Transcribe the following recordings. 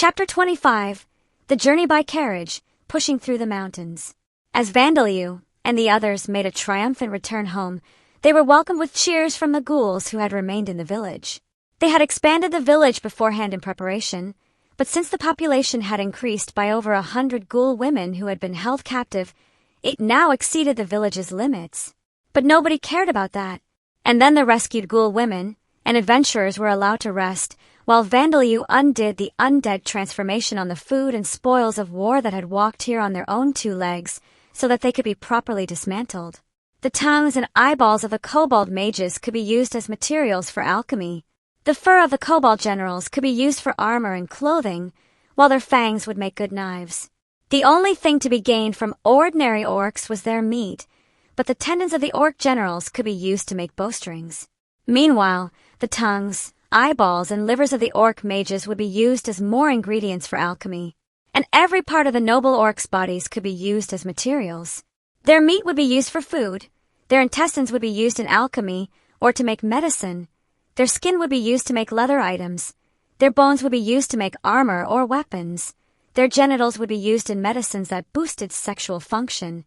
Chapter 25. The Journey by Carriage, Pushing Through the Mountains. As Vandaliu and the others made a triumphant return home, they were welcomed with cheers from the ghouls who had remained in the village. They had expanded the village beforehand in preparation, but since the population had increased by over 100 ghoul women who had been held captive, it now exceeded the village's limits. But nobody cared about that. And then the rescued ghoul women and adventurers were allowed to rest, while Vandaliu undid the undead transformation on the food and spoils of war that had walked here on their own two legs, so that they could be properly dismantled. The tongues and eyeballs of the kobold mages could be used as materials for alchemy. The fur of the kobold generals could be used for armor and clothing, while their fangs would make good knives. The only thing to be gained from ordinary orcs was their meat, but the tendons of the orc generals could be used to make bowstrings. Meanwhile, the tongues, eyeballs, and livers of the orc mages would be used as more ingredients for alchemy, and every part of the noble orcs' bodies could be used as materials. Their meat would be used for food, their intestines would be used in alchemy or to make medicine, their skin would be used to make leather items, their bones would be used to make armor or weapons, their genitals would be used in medicines that boosted sexual function,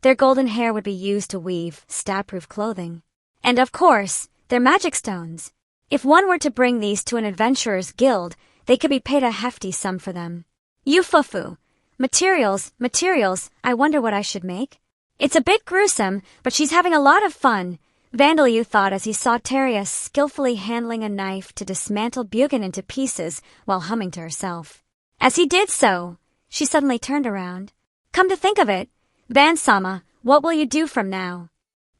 their golden hair would be used to weave stab-proof clothing, and of course, their magic stones. If one were to bring these to an adventurer's guild, they could be paid a hefty sum for them. Yufufu. Materials, I wonder what I should make? It's a bit gruesome, but she's having a lot of fun, Vandaliu thought as he saw Teria skillfully handling a knife to dismantle Bugin into pieces while humming to herself. As he did so, she suddenly turned around. Come to think of it, Van-sama, what will you do from now?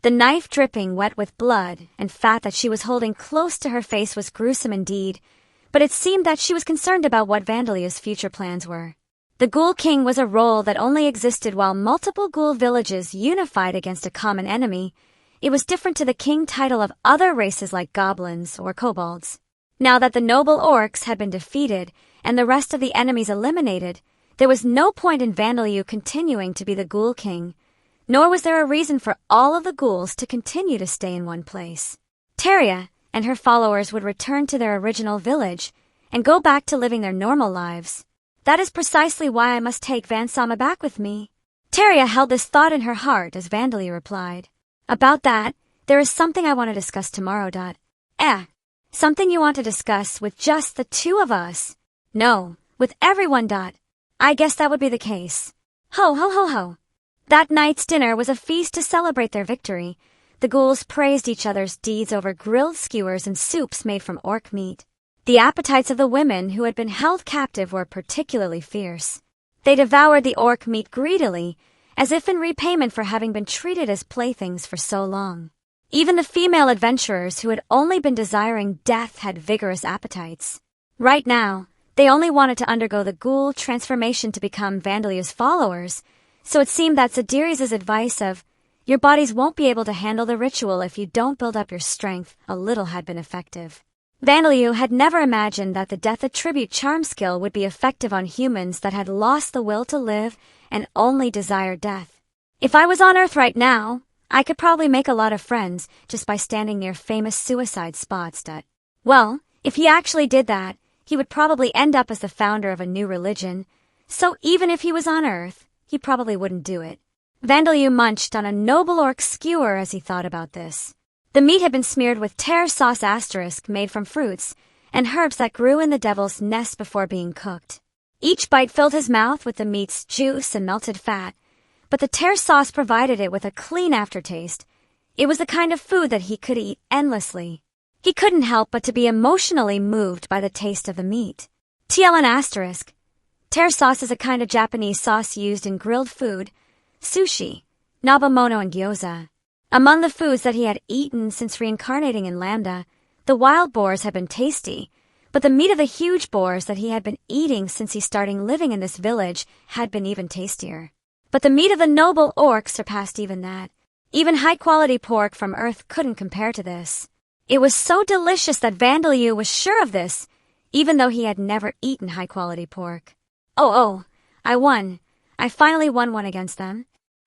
The knife dripping wet with blood and fat that she was holding close to her face was gruesome indeed, but it seemed that she was concerned about what Vandaliu's future plans were. The Ghoul King was a role that only existed while multiple ghoul villages unified against a common enemy. It was different to the king title of other races like goblins or kobolds. Now that the noble orcs had been defeated and the rest of the enemies eliminated, there was no point in Vandaliu continuing to be the Ghoul King, nor was there a reason for all of the ghouls to continue to stay in one place. Teria and her followers would return to their original village and go back to living their normal lives. That is precisely why I must take Van-sama back with me. Teria held this thought in her heart as Vandaliu replied. About that, there is something I want to discuss tomorrow. Something you want to discuss with just the two of us? No, with everyone. I guess that would be the case. Ho ho ho ho. That night's dinner was a feast to celebrate their victory. The ghouls praised each other's deeds over grilled skewers and soups made from orc meat. The appetites of the women who had been held captive were particularly fierce. They devoured the orc meat greedily, as if in repayment for having been treated as playthings for so long. Even the female adventurers who had only been desiring death had vigorous appetites. Right now, they only wanted to undergo the ghoul transformation to become Vandaliu's followers, so it seemed that Zadiri's advice of, your bodies won't be able to handle the ritual if you don't build up your strength, a little had been effective. Vandaliu had never imagined that the death attribute charm skill would be effective on humans that had lost the will to live and only desired death. If I was on Earth right now, I could probably make a lot of friends just by standing near famous suicide spots. Well, if he actually did that, he would probably end up as the founder of a new religion, so even if he was on Earth, he probably wouldn't do it. Vandaliu munched on a noble orc skewer as he thought about this. The meat had been smeared with tear sauce * made from fruits and herbs that grew in the devil's nest before being cooked. Each bite filled his mouth with the meat's juice and melted fat, but the tear sauce provided it with a clean aftertaste. It was the kind of food that he could eat endlessly. He couldn't help but to be emotionally moved by the taste of the meat. TLN*. Tear sauce is a kind of Japanese sauce used in grilled food, sushi, nabemono, and gyoza. Among the foods that he had eaten since reincarnating in Lambda, the wild boars had been tasty, but the meat of the huge boars that he had been eating since he started living in this village had been even tastier. But the meat of the noble orc surpassed even that. Even high-quality pork from Earth couldn't compare to this. It was so delicious that Vandaliu was sure of this, even though he had never eaten high-quality pork. Oh, I won. I finally won one against them.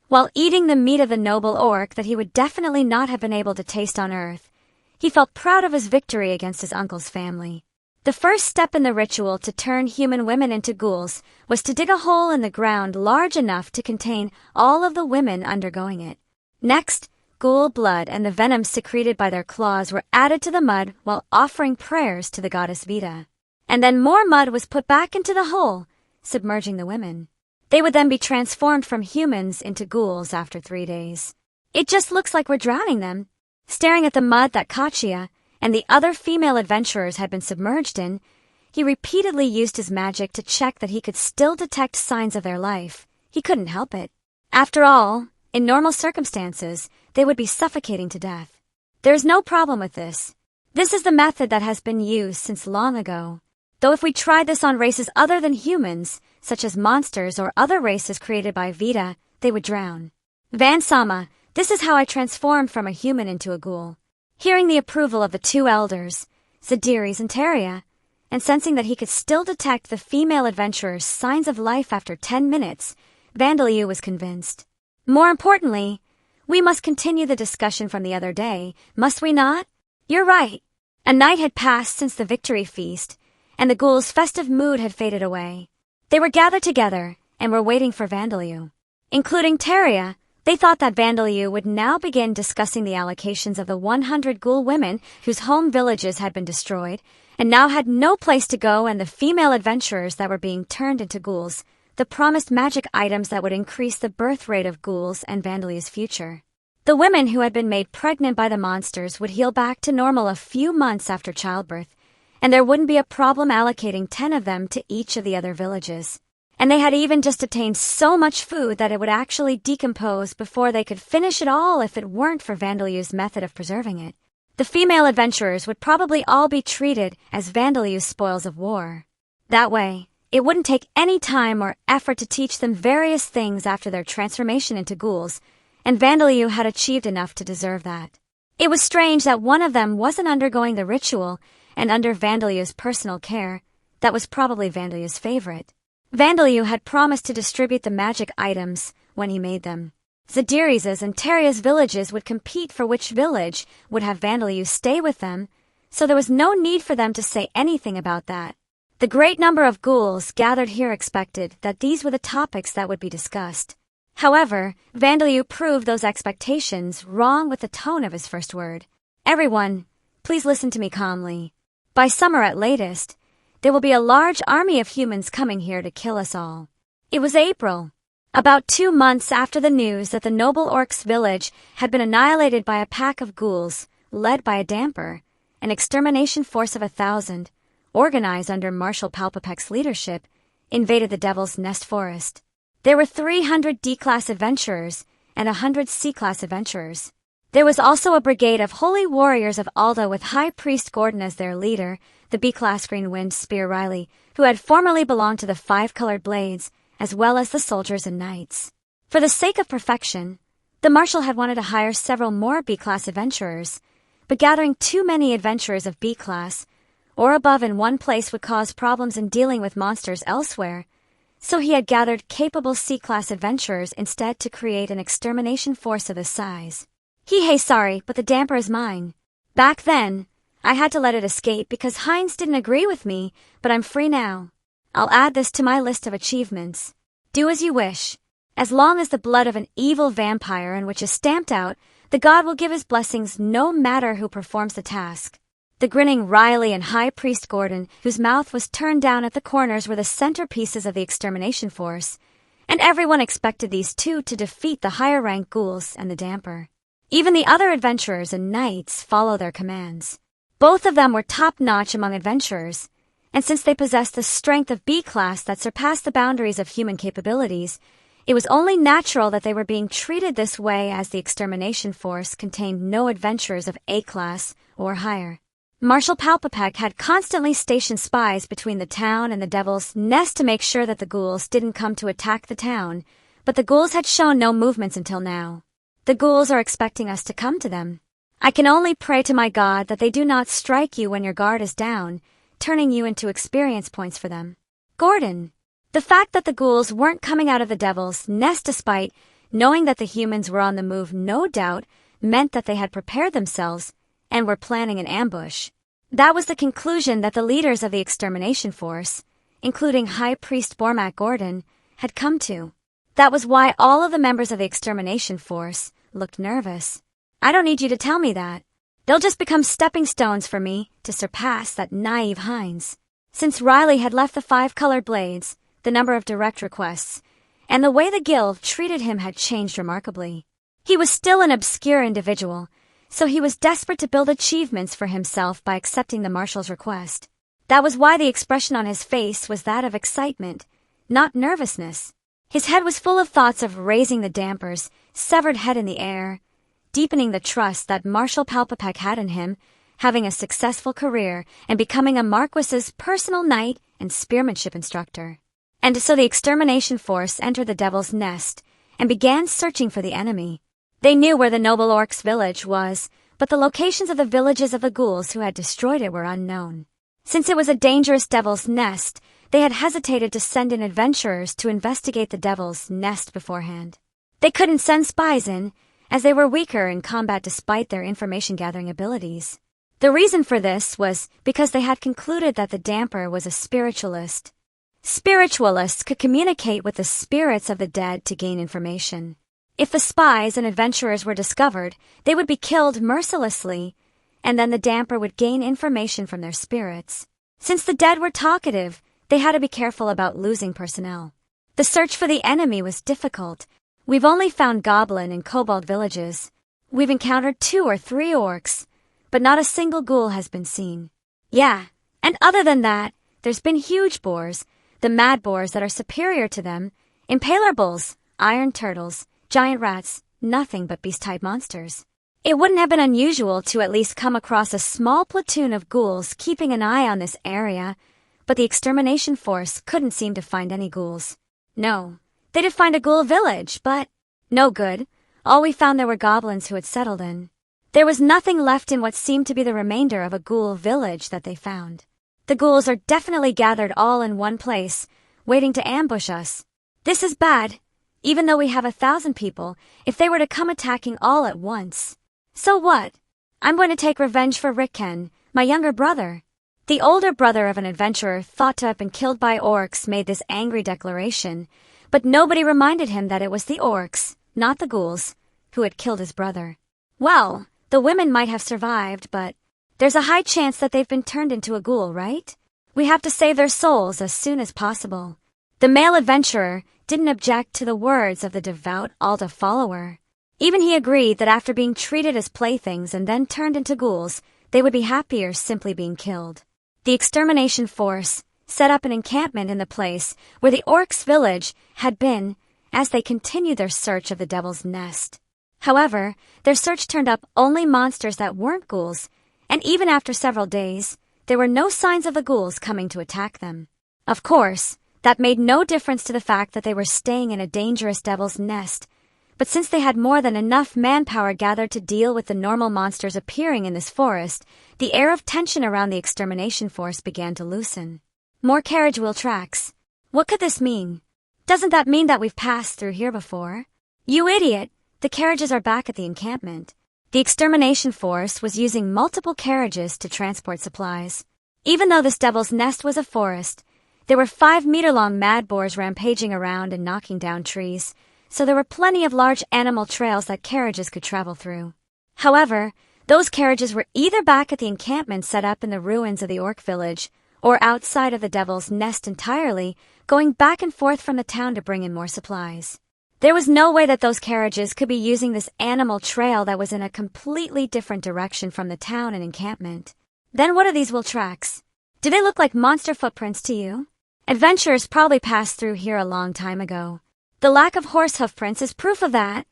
While eating the meat of the noble orc that he would definitely not have been able to taste on Earth, he felt proud of his victory against his uncle's family. The first step in the ritual to turn human women into ghouls was to dig a hole in the ground large enough to contain all of the women undergoing it. Next, ghoul blood and the venom secreted by their claws were added to the mud while offering prayers to the goddess Vita. And then more mud was put back into the hole, submerging the women. They would then be transformed from humans into ghouls after 3 days. It just looks like we're drowning them. Staring at the mud that Kachiya and the other female adventurers had been submerged in, he repeatedly used his magic to check that he could still detect signs of their life. He couldn't help it. After all, in normal circumstances, they would be suffocating to death. There's no problem with this. This is the method that has been used since long ago. Though if we tried this on races other than humans, such as monsters or other races created by Vita, they would drown. Van-sama, this is how I transformed from a human into a ghoul. Hearing the approval of the two elders, Zadiris and Teria, and sensing that he could still detect the female adventurer's signs of life after 10 minutes, Vandaliu was convinced. More importantly, we must continue the discussion from the other day, must we not? You're right. A night had passed since the victory feast, and the ghouls' festive mood had faded away. They were gathered together and were waiting for Vandaliu. Including Teria, they thought that Vandaliu would now begin discussing the allocations of the 100 ghoul women whose home villages had been destroyed and now had no place to go, and the female adventurers that were being turned into ghouls, the promised magic items that would increase the birth rate of ghouls and Vandaliu's future. The women who had been made pregnant by the monsters would heal back to normal a few months after childbirth, and there wouldn't be a problem allocating 10 of them to each of the other villages. And they had even just obtained so much food that it would actually decompose before they could finish it all if it weren't for Vandaliu's method of preserving it. The female adventurers would probably all be treated as Vandaliu's spoils of war. That way, it wouldn't take any time or effort to teach them various things after their transformation into ghouls, and Vandaliu had achieved enough to deserve that. It was strange that one of them wasn't undergoing the ritual and under Vandaliu's personal care. That was probably Vandaliu's favorite. Vandaliu had promised to distribute the magic items when he made them. Zadiris' and Teria's villages would compete for which village would have Vandaliu stay with them, so there was no need for them to say anything about that. The great number of ghouls gathered here expected that these were the topics that would be discussed. However, Vandaliu proved those expectations wrong with the tone of his first word. Everyone, please listen to me calmly. By summer at latest, there will be a large army of humans coming here to kill us all. It was April, about 2 months after the news that the noble orc's village had been annihilated by a pack of ghouls, led by a damper, an extermination force of 1,000, organized under Marshal Palpapek's leadership, invaded the Devil's Nest Forest. There were 300 D-class adventurers and 100 C-class adventurers. There was also a brigade of holy warriors of Alda with High Priest Gordon as their leader, the B-class Green Wind Spear Riley, who had formerly belonged to the 5 Colored Blades, as well as the soldiers and knights. For the sake of perfection, the marshal had wanted to hire several more B-class adventurers, but gathering too many adventurers of B-class or above in one place would cause problems in dealing with monsters elsewhere, so he had gathered capable C-class adventurers instead to create an extermination force of this size. Hey, sorry, but the damper is mine. Back then, I had to let it escape because Heinz didn't agree with me, but I'm free now. I'll add this to my list of achievements. Do as you wish. As long as the blood of an evil vampire in which is stamped out, the god will give his blessings no matter who performs the task. The grinning Riley and High Priest Gordon, whose mouth was turned down at the corners, were the centerpieces of the extermination force, and everyone expected these two to defeat the higher-ranked ghouls and the damper. Even the other adventurers and knights follow their commands. Both of them were top-notch among adventurers, and since they possessed the strength of B-class that surpassed the boundaries of human capabilities, it was only natural that they were being treated this way as the extermination force contained no adventurers of A-class or higher. Marshal Palpapek had constantly stationed spies between the town and the Devil's Nest to make sure that the ghouls didn't come to attack the town, but the ghouls had shown no movements until now. The ghouls are expecting us to come to them. I can only pray to my god that they do not strike you when your guard is down, turning you into experience points for them. Gordon, the fact that the ghouls weren't coming out of the Devil's Nest despite knowing that the humans were on the move no doubt meant that they had prepared themselves and were planning an ambush. That was the conclusion that the leaders of the extermination force, including High Priest Bormak Gordon, had come to. That was why all of the members of the extermination force looked nervous. I don't need you to tell me that. They'll just become stepping stones for me to surpass that naive Heinz. Since Riley had left the 5 colored blades, the number of direct requests, and the way the guild treated him had changed remarkably. He was still an obscure individual, so he was desperate to build achievements for himself by accepting the marshal's request. That was why the expression on his face was that of excitement, not nervousness. His head was full of thoughts of raising the dampers, severed head in the air, deepening the trust that Marshal Palpapek had in him, having a successful career, and becoming a Marquis's personal knight and spearmanship instructor. And so the extermination force entered the Devil's Nest and began searching for the enemy. They knew where the noble orc's village was, but the locations of the villages of the ghouls who had destroyed it were unknown. Since it was a dangerous Devil's Nest, they had hesitated to send in adventurers to investigate the Devil's Nest beforehand. They couldn't send spies in, as they were weaker in combat despite their information-gathering abilities. The reason for this was because they had concluded that the damper was a spiritualist. Spiritualists could communicate with the spirits of the dead to gain information. If the spies and adventurers were discovered, they would be killed mercilessly, and then the damper would gain information from their spirits. Since the dead were talkative, they had to be careful about losing personnel. The search for the enemy was difficult. We've only found goblin and kobold villages. We've encountered 2 or 3 orcs, but not a single ghoul has been seen. Yeah, and other than that, there's been huge boars, the mad boars that are superior to them, impaler bulls, iron turtles, giant rats, nothing but beast-type monsters. It wouldn't have been unusual to at least come across a small platoon of ghouls keeping an eye on this area, but the extermination force couldn't seem to find any ghouls. No, they did find a ghoul village, but no good. All we found there were goblins who had settled in. There was nothing left in what seemed to be the remainder of a ghoul village that they found. The ghouls are definitely gathered all in one place, waiting to ambush us. This is bad. Even though we have 1,000 people, if they were to come attacking all at once. So what? I'm going to take revenge for Rikken, my younger brother. The older brother of an adventurer thought to have been killed by orcs made this angry declaration, but nobody reminded him that it was the orcs, not the ghouls, who had killed his brother. Well, the women might have survived, but there's a high chance that they've been turned into a ghoul, right? We have to save their souls as soon as possible. The male adventurer didn't object to the words of the devout Alda follower. Even he agreed that after being treated as playthings and then turned into ghouls, they would be happier simply being killed. The extermination force set up an encampment in the place where the orcs' village had been as they continued their search of the Devil's Nest. However, their search turned up only monsters that weren't ghouls, and even after several days, there were no signs of the ghouls coming to attack them. Of course, that made no difference to the fact that they were staying in a dangerous Devil's Nest, but since they had more than enough manpower gathered to deal with the normal monsters appearing in this forest, the air of tension around the extermination force began to loosen. More carriage wheel tracks. What could this mean? Doesn't that mean that we've passed through here before? You idiot! The carriages are back at the encampment. The extermination force was using multiple carriages to transport supplies. Even though this Devil's Nest was a forest, there were 5-meter-long mad boars rampaging around and knocking down trees, so there were plenty of large animal trails that carriages could travel through. However, those carriages were either back at the encampment set up in the ruins of the orc village, or outside of the Devil's Nest entirely, going back and forth from the town to bring in more supplies. There was no way that those carriages could be using this animal trail that was in a completely different direction from the town and encampment. Then what are these wheel tracks? Do they look like monster footprints to you? Adventurers probably passed through here a long time ago. The lack of horse hoof prints is proof of that.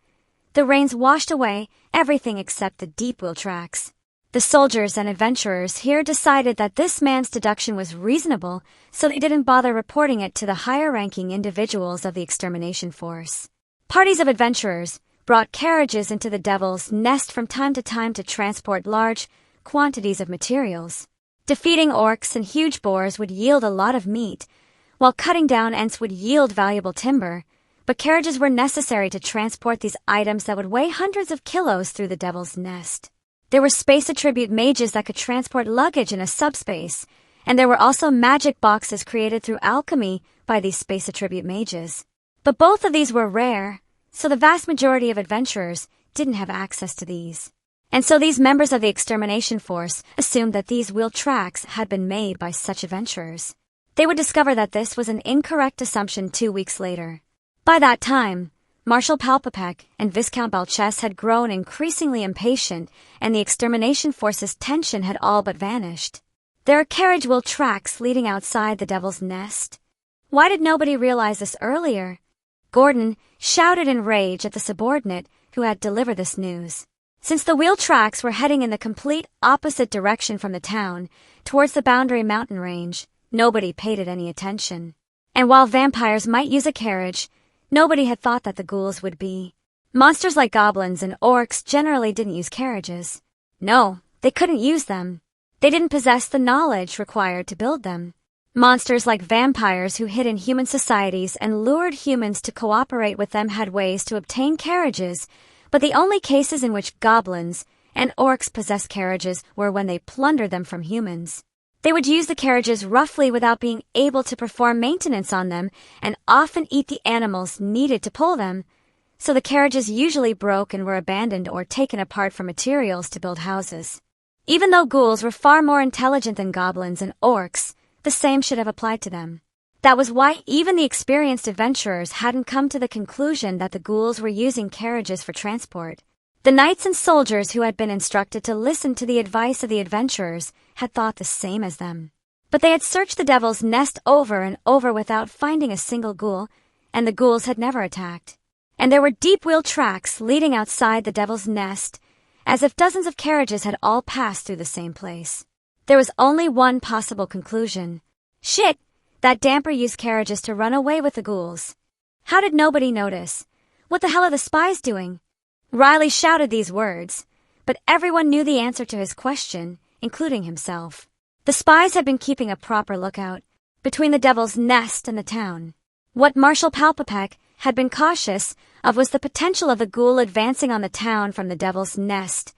The rains washed away everything except the deep wheel tracks. The soldiers and adventurers here decided that this man's deduction was reasonable, so they didn't bother reporting it to the higher-ranking individuals of the extermination force. Parties of adventurers brought carriages into the Devil's Nest from time to time to transport large quantities of materials. Defeating orcs and huge boars would yield a lot of meat, while cutting down ents would yield valuable timber, but carriages were necessary to transport these items that would weigh hundreds of kilos through the Devil's Nest. There were space attribute mages that could transport luggage in a subspace, and there were also magic boxes created through alchemy by these space attribute mages. But both of these were rare, so the vast majority of adventurers didn't have access to these. And so these members of the extermination force assumed that these wheel tracks had been made by such adventurers. They would discover that this was an incorrect assumption 2 weeks later. By that time, Marshal Palpapek and Viscount Balchess had grown increasingly impatient, and the extermination force's tension had all but vanished. There are carriage wheel tracks leading outside the Devil's Nest. Why did nobody realize this earlier? Gordon shouted in rage at the subordinate who had delivered this news. Since the wheel tracks were heading in the complete opposite direction from the town, towards the Boundary Mountain Range, nobody paid it any attention. And while vampires might use a carriage, nobody had thought that the ghouls would be. Monsters like goblins and orcs generally didn't use carriages. No, they couldn't use them. They didn't possess the knowledge required to build them. Monsters like vampires who hid in human societies and lured humans to cooperate with them had ways to obtain carriages, but the only cases in which goblins and orcs possessed carriages were when they plundered them from humans. They would use the carriages roughly without being able to perform maintenance on them and often eat the animals needed to pull them, so the carriages usually broke and were abandoned or taken apart for materials to build houses. Even though ghouls were far more intelligent than goblins and orcs, the same should have applied to them. That was why even the experienced adventurers hadn't come to the conclusion that the ghouls were using carriages for transport. The knights and soldiers who had been instructed to listen to the advice of the adventurers had thought the same as them. But they had searched the Devil's Nest over and over without finding a single ghoul, and the ghouls had never attacked. And there were deep wheel tracks leading outside the Devil's Nest, as if dozens of carriages had all passed through the same place. There was only one possible conclusion. Shit! That damper used carriages to run away with the ghouls. How did nobody notice? What the hell are the spies doing? Riley shouted these words, but everyone knew the answer to his question, including himself. The spies had been keeping a proper lookout between the Devil's Nest and the town. What Marshal Palpapek had been cautious of was the potential of the ghoul advancing on the town from the Devil's Nest,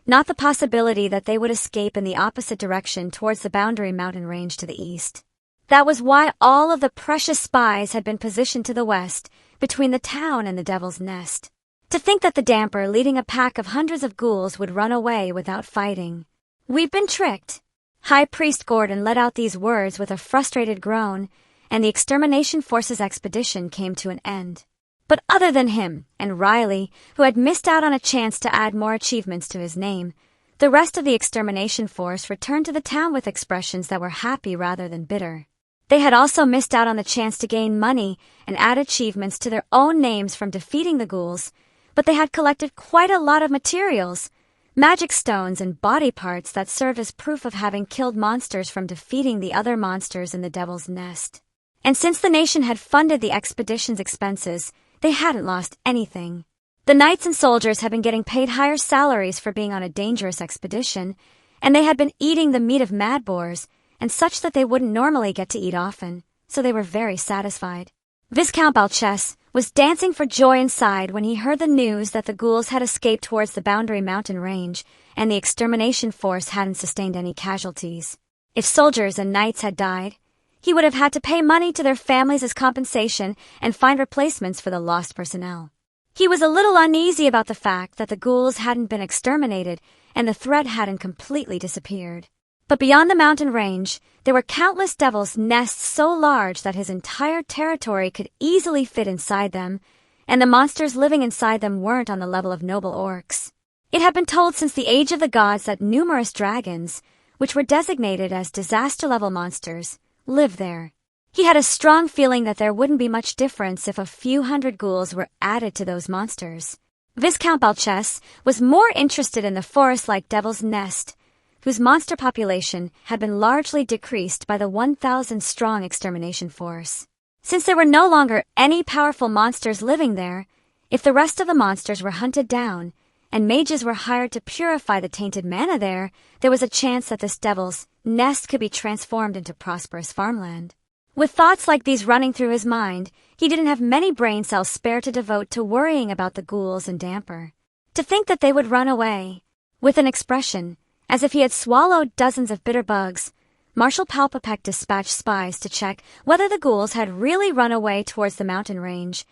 not the possibility that they would escape in the opposite direction towards the Boundary Mountain Range to the east. That was why all of the precious spies had been positioned to the west, between the town and the Devil's Nest. To think that the damper leading a pack of hundreds of ghouls would run away without fighting. We've been tricked. High Priest Gordon let out these words with a frustrated groan, and the extermination force's expedition came to an end. But other than him and Riley, who had missed out on a chance to add more achievements to his name, the rest of the extermination force returned to the town with expressions that were happy rather than bitter. They had also missed out on the chance to gain money and add achievements to their own names from defeating the ghouls, but they had collected quite a lot of materials, magic stones and body parts that served as proof of having killed monsters from defeating the other monsters in the Devil's Nest. And since the nation had funded the expedition's expenses, they hadn't lost anything. The knights and soldiers had been getting paid higher salaries for being on a dangerous expedition, and they had been eating the meat of mad boars, and such that they wouldn't normally get to eat often, so they were very satisfied. Viscount Balchess was dancing for joy inside when he heard the news that the ghouls had escaped towards the Boundary Mountain Range, and the extermination force hadn't sustained any casualties. If soldiers and knights had died, he would have had to pay money to their families as compensation and find replacements for the lost personnel. He was a little uneasy about the fact that the ghouls hadn't been exterminated and the threat hadn't completely disappeared. But beyond the mountain range, there were countless Devil's Nests so large that his entire territory could easily fit inside them, and the monsters living inside them weren't on the level of noble orcs. It had been told since the Age of the Gods that numerous dragons, which were designated as disaster-level monsters, lived there. He had a strong feeling that there wouldn't be much difference if a few hundred ghouls were added to those monsters. Viscount Balchess was more interested in the forest-like Devil's Nest, whose monster population had been largely decreased by the 1,000-strong extermination force. Since there were no longer any powerful monsters living there, if the rest of the monsters were hunted down, and mages were hired to purify the tainted mana there was a chance that this Devil's Nest could be transformed into prosperous farmland. With thoughts like these running through his mind, he didn't have many brain cells spare to devote to worrying about the ghouls and damper. To think that they would run away. With an expression, as if he had swallowed dozens of bitter bugs, Marshal Palpapek dispatched spies to check whether the ghouls had really run away towards the mountain range,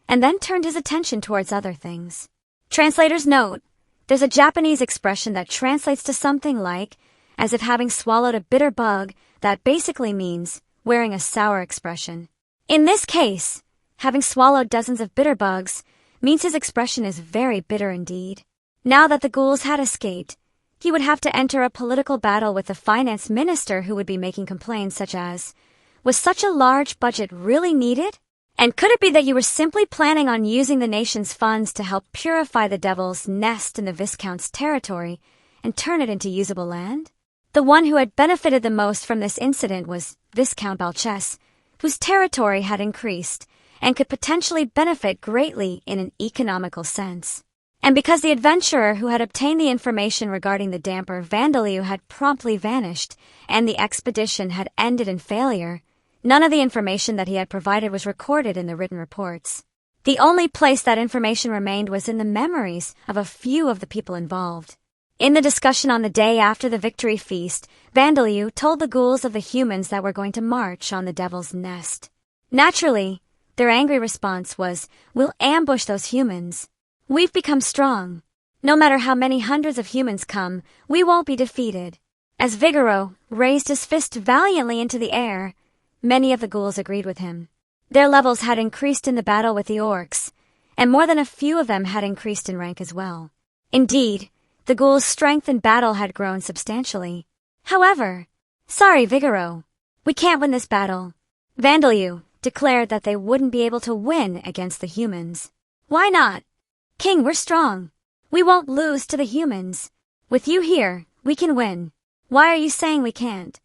and then turned his attention towards other things. Translator's note: there's a Japanese expression that translates to something like, as if having swallowed a bitter bug, that basically means wearing a sour expression. In this case, having swallowed dozens of bitter bugs means his expression is very bitter indeed. Now that the ghouls had escaped, he would have to enter a political battle with the finance minister who would be making complaints such as, was such a large budget really needed? And could it be that you were simply planning on using the nation's funds to help purify the devil's nest in the Viscount's territory and turn it into usable land? The one who had benefited the most from this incident was Viscount Balchess, whose territory had increased and could potentially benefit greatly in an economical sense. And because the adventurer who had obtained the information regarding the damper Vandaliu had promptly vanished and the expedition had ended in failure, none of the information that he had provided was recorded in the written reports. The only place that information remained was in the memories of a few of the people involved. In the discussion on the day after the victory feast, Vandaliu told the ghouls of the humans that were going to march on the devil's nest. Naturally, their angry response was, "We'll ambush those humans. We've become strong. No matter how many hundreds of humans come, we won't be defeated." As Vigoro raised his fist valiantly into the air, many of the ghouls agreed with him. Their levels had increased in the battle with the orcs, and more than a few of them had increased in rank as well. Indeed, the ghouls' strength in battle had grown substantially. However, sorry Vigoro, we can't win this battle. Vandaliu declared that they wouldn't be able to win against the humans. Why not? King, we're strong. We won't lose to the humans. With you here, we can win. Why are you saying we can't?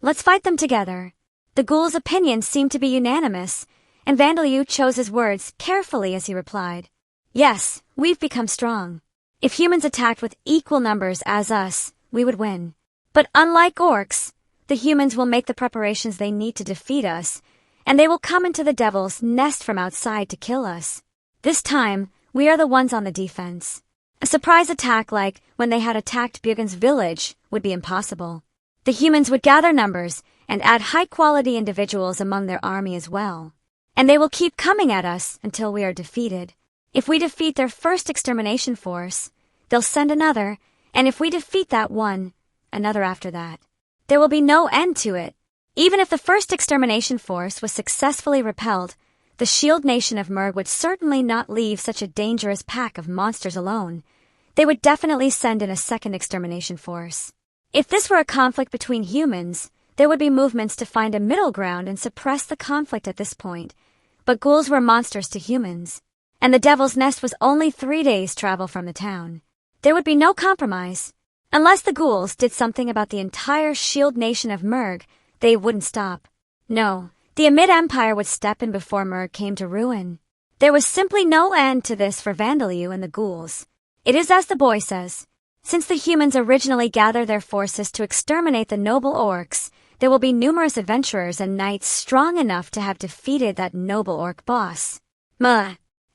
Let's fight them together. The ghouls' opinions seemed to be unanimous, and Vandaliu chose his words carefully as he replied. Yes, we've become strong. If humans attacked with equal numbers as us, we would win. But unlike orcs, the humans will make the preparations they need to defeat us, and they will come into the devil's nest from outside to kill us. This time, we are the ones on the defense. A surprise attack like when they had attacked Björgen's village would be impossible. The humans would gather numbers and add high-quality individuals among their army as well. And they will keep coming at us until we are defeated. If we defeat their first extermination force, they'll send another, and if we defeat that one, another after that. There will be no end to it. Even if the first extermination force was successfully repelled, the shield nation of Merg would certainly not leave such a dangerous pack of monsters alone. They would definitely send in a second extermination force. If this were a conflict between humans, there would be movements to find a middle ground and suppress the conflict at this point. But ghouls were monsters to humans, and the Devil's Nest was only 3 days' travel from the town. There would be no compromise. Unless the ghouls did something about the entire shield nation of Merg, they wouldn't stop. No. The Amid Empire would step in before Merg came to ruin. There was simply no end to this for Vandaliu and the ghouls. It is as the boy says. Since the humans originally gathered their forces to exterminate the noble orcs, there will be numerous adventurers and knights strong enough to have defeated that noble orc boss.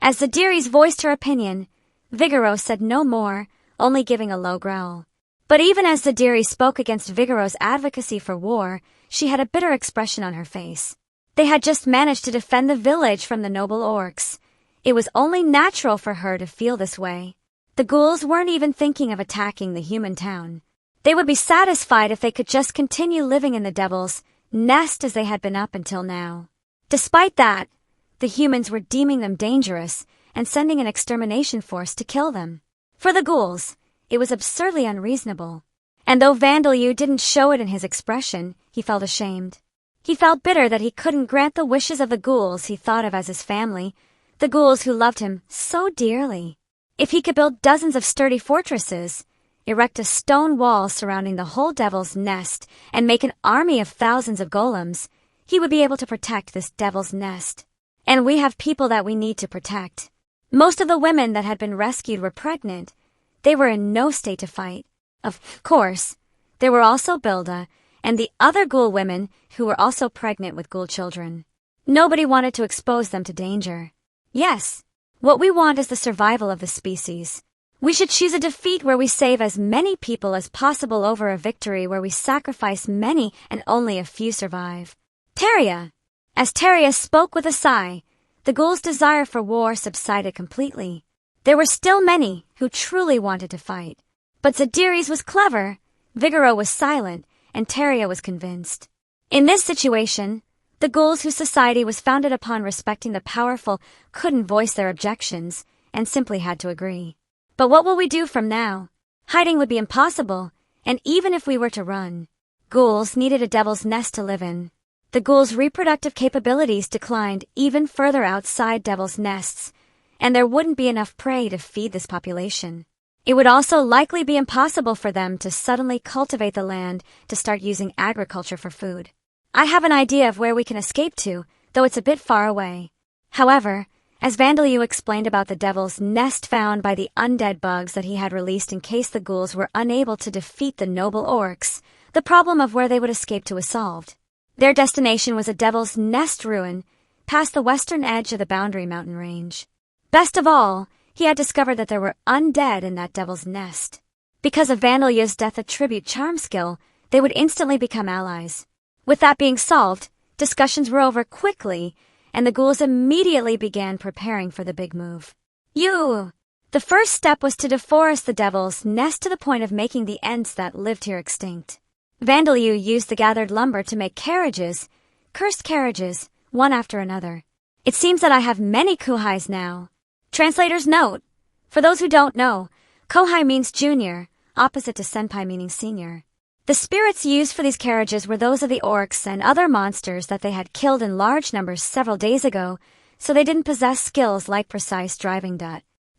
As Zadiri's voiced her opinion, Vigoro said no more, only giving a low growl. But even as Zadiri spoke against Vigoro's advocacy for war, she had a bitter expression on her face. They had just managed to defend the village from the noble orcs. It was only natural for her to feel this way. The ghouls weren't even thinking of attacking the human town. They would be satisfied if they could just continue living in the devil's nest as they had been up until now. Despite that, the humans were deeming them dangerous and sending an extermination force to kill them. For the ghouls, it was absurdly unreasonable. And though Vandaliu didn't show it in his expression, he felt ashamed. He felt bitter that he couldn't grant the wishes of the ghouls he thought of as his family, the ghouls who loved him so dearly. If he could build dozens of sturdy fortresses, erect a stone wall surrounding the whole devil's nest, and make an army of thousands of golems, he would be able to protect this devil's nest. And we have people that we need to protect. Most of the women that had been rescued were pregnant. They were in no state to fight. Of course, there were also Bilda and the other ghoul women who were also pregnant with ghoul children. Nobody wanted to expose them to danger. Yes, what we want is the survival of the species. We should choose a defeat where we save as many people as possible over a victory where we sacrifice many and only a few survive. Teria. As Teria spoke with a sigh, the ghouls' desire for war subsided completely. There were still many who truly wanted to fight. But Zadiri's was clever, Vigoro was silent, and Teria was convinced. In this situation, the ghouls whose society was founded upon respecting the powerful couldn't voice their objections and simply had to agree. But what will we do from now? Hiding would be impossible, and even if we were to run, ghouls needed a devil's nest to live in. The ghouls' reproductive capabilities declined even further outside devil's nests, and there wouldn't be enough prey to feed this population. It would also likely be impossible for them to suddenly cultivate the land to start using agriculture for food. I have an idea of where we can escape to, though it's a bit far away. However, as Vandaliu explained about the devil's nest found by the undead bugs that he had released in case the ghouls were unable to defeat the noble orcs, the problem of where they would escape to was solved. Their destination was a devil's nest ruin, past the western edge of the Boundary Mountain Range. Best of all, he had discovered that there were undead in that devil's nest. Because of Vandaliu's death attribute charm skill, they would instantly become allies. With that being solved, discussions were over quickly, and the ghouls immediately began preparing for the big move. The first step was to deforest the devil's nest to the point of making the Ents that lived here extinct. Vandaliu used the gathered lumber to make carriages, cursed carriages, one after another. It seems that I have many Kohais now. Translator's note. For those who don't know, Kohai means junior, opposite to senpai meaning senior. The spirits used for these carriages were those of the orcs and other monsters that they had killed in large numbers several days ago, so they didn't possess skills like precise driving.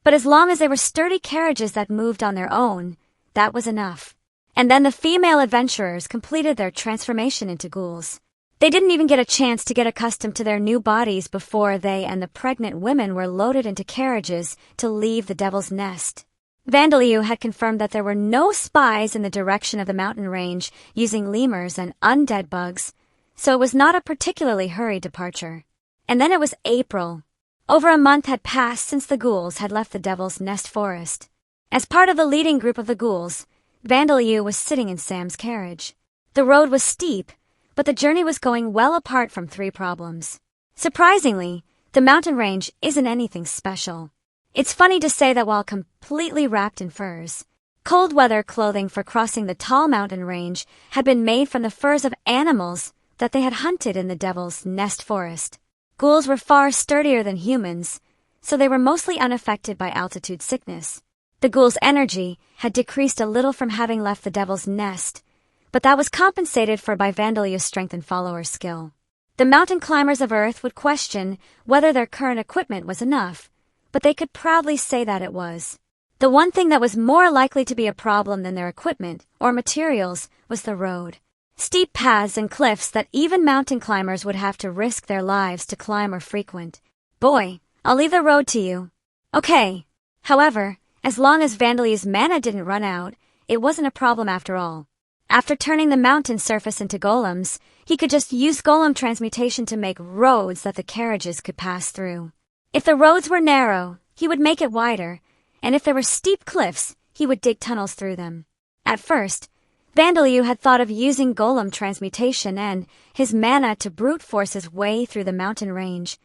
But as long as they were sturdy carriages that moved on their own, that was enough. And then the female adventurers completed their transformation into ghouls. They didn't even get a chance to get accustomed to their new bodies before they and the pregnant women were loaded into carriages to leave the devil's nest. Vandaliu had confirmed that there were no spies in the direction of the mountain range using lemurs and undead bugs, so it was not a particularly hurried departure. And then it was April. Over a month had passed since the ghouls had left the devil's nest forest. As part of the leading group of the ghouls, Vandaliu was sitting in Sam's carriage. The road was steep, but the journey was going well apart from three problems. Surprisingly, the mountain range isn't anything special. It's funny to say that while completely wrapped in furs, cold weather clothing for crossing the tall mountain range had been made from the furs of animals that they had hunted in the devil's nest forest. Ghouls were far sturdier than humans, so they were mostly unaffected by altitude sickness. The ghouls' energy had decreased a little from having left the devil's nest, but that was compensated for by Vandaliu's strength and follower skill. The mountain climbers of Earth would question whether their current equipment was enough, but they could proudly say that it was. The one thing that was more likely to be a problem than their equipment or materials was the road. Steep paths and cliffs that even mountain climbers would have to risk their lives to climb or frequent. Boy, I'll leave the road to you. Okay. However, as long as Vandaliu's mana didn't run out, it wasn't a problem after all. After turning the mountain surface into golems, he could just use golem transmutation to make roads that the carriages could pass through. If the roads were narrow, he would make it wider, and if there were steep cliffs, he would dig tunnels through them. At first, Vandaliu had thought of using golem transmutation and his mana to brute force his way through the mountain range,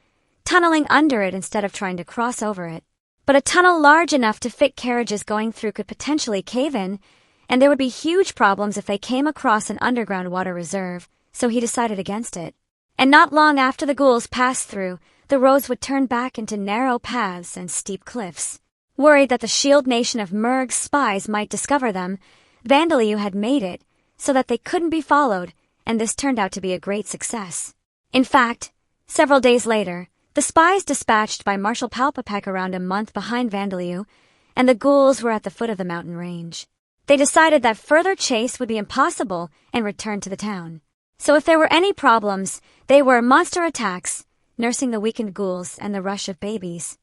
tunneling under it instead of trying to cross over it. But a tunnel large enough to fit carriages going through could potentially cave in, and there would be huge problems if they came across an underground water reserve, so he decided against it. And not long after the ghouls passed through, the roads would turn back into narrow paths and steep cliffs. Worried that the Shield Nation of Murg's spies might discover them, Vandaliu had made it so that they couldn't be followed, and this turned out to be a great success. In fact, several days later, the spies dispatched by Marshal Palpapek around a month behind Vandaliu, and the ghouls were at the foot of the mountain range. They decided that further chase would be impossible and returned to the town. So if there were any problems, they were monster attacks, nursing the weakened ghouls, and the rush of babies.